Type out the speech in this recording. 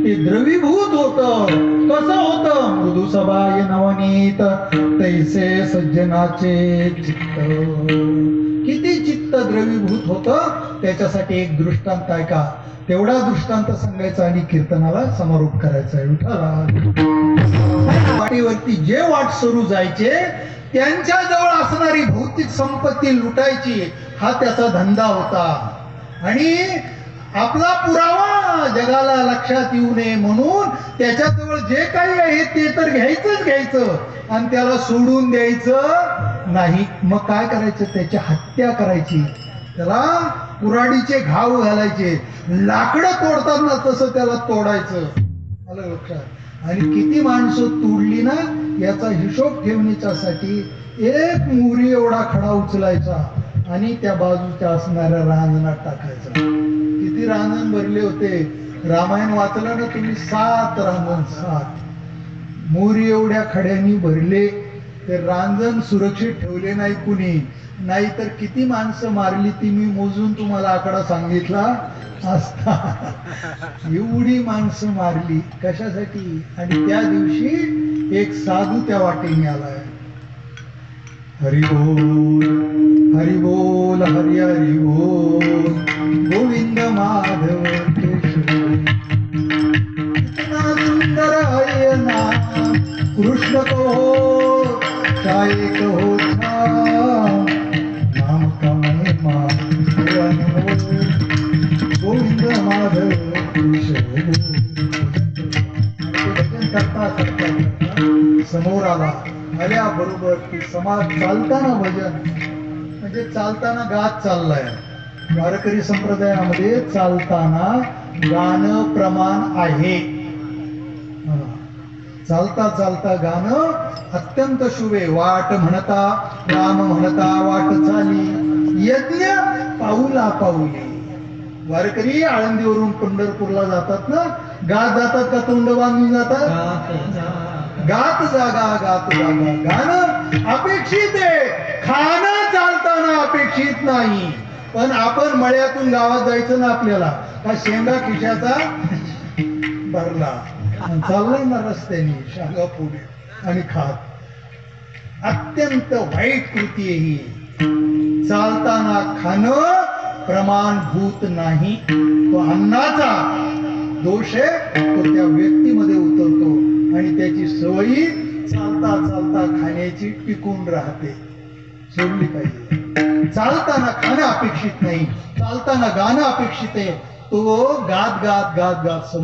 ते द्रवीभूत होत. कसं होत? मृदू सबाय नवनीत तैसे सज्जनाचे चित्त. किती चित्त द्रवीभूत होत त्याच्यासाठी एक दृष्टांत आहे का? तेवढा दृष्टांत सांगायचा आणि कीर्तनाला समारोप करायचा आहे. विठ्ठला वाटेवरती जे वाट सुरू जायचे त्यांच्या जवळ असणारी भौतिक संपत्ती लुटायची हा त्याचा धंदा होता. आणि आपला पुरावा जगाला लक्षात येऊ नये म्हणून त्याच्याजवळ जे काही आहे ते तर घ्यायचं आणि त्याला सोडून द्यायचं नाही. मग काय करायचं? त्याची हत्या करायची, त्याला कुऱ्हाडीचे घाव घालायचे, लाकडं तोडताना तसं त्याला तोडायचं. आलं लक्षात? आणि किती माणसं तोडली ना याचा हिशोब ठेवण्यासाठी एक मोहरी एवढा खडा उचलायचा आणि त्या बाजूच्या असणाऱ्या रांजणात टाकायचा. किती रांजण भरले होते? रामायण वाचलं ना तुम्ही? 7 रांजण, 7 मोहरी एवढ्या खड्यांनी भरले. ते रांजण सुरक्षित ठेवले नाही कुणी, नाहीतर किती माणसं मारली ती मी मोजून तुम्हाला आकडा सांगितला असता. एवढी माणसं मारली कशासाठी? आणि त्या दिवशी एक साधू त्या वाटेने आलाय. हरि बोल हरि बोल हरि हरि बोल गोविंद माधव केशव. इतना सुंदर है नाम कृष्ण को काय कहो नाम का महिमा गोविंद माधव केशव. भजन करता करता समोर आला. आल्याबरोबर ती समाज चालताना भजन म्हणजे चालताना गात चाललाय. वारकरी संप्रदायामध्ये चालताना गाणं प्रमाण आहे. चालता चालता गाणं अत्यंत शुभे. वाट म्हणता राम म्हणता वाट चाली यज्ञ पाऊला पाऊली. वारकरी आळंदीवरून पंढरपूरला जातात ना, गात जातात का तोंड बांधून जातात? गात जागा गात जागा. गाणं अपेक्षित आहे, खाणं चालताना अपेक्षित नाही. पण आपण मळ्यातून गावात जायचं ना, आपल्याला का शेंगा खिशाचा भरला चाललाय ना रस्त्याने शेंगा पुढे आणि खात. अत्यंत वाईट कृती आहे ही. चालताना खाणं प्रमाणभूत नाही. तो अन्नाचा दोष आहे, तो त्या व्यक्तीमध्ये उतरतो आणि त्याची सवयी चालता चालता खाण्याची टिकून राहते. सोडली पाहिजे. चालताना खाणं अपेक्षित नाही, चालताना गाणं अपेक्षित आहे. तो गात गात गात गात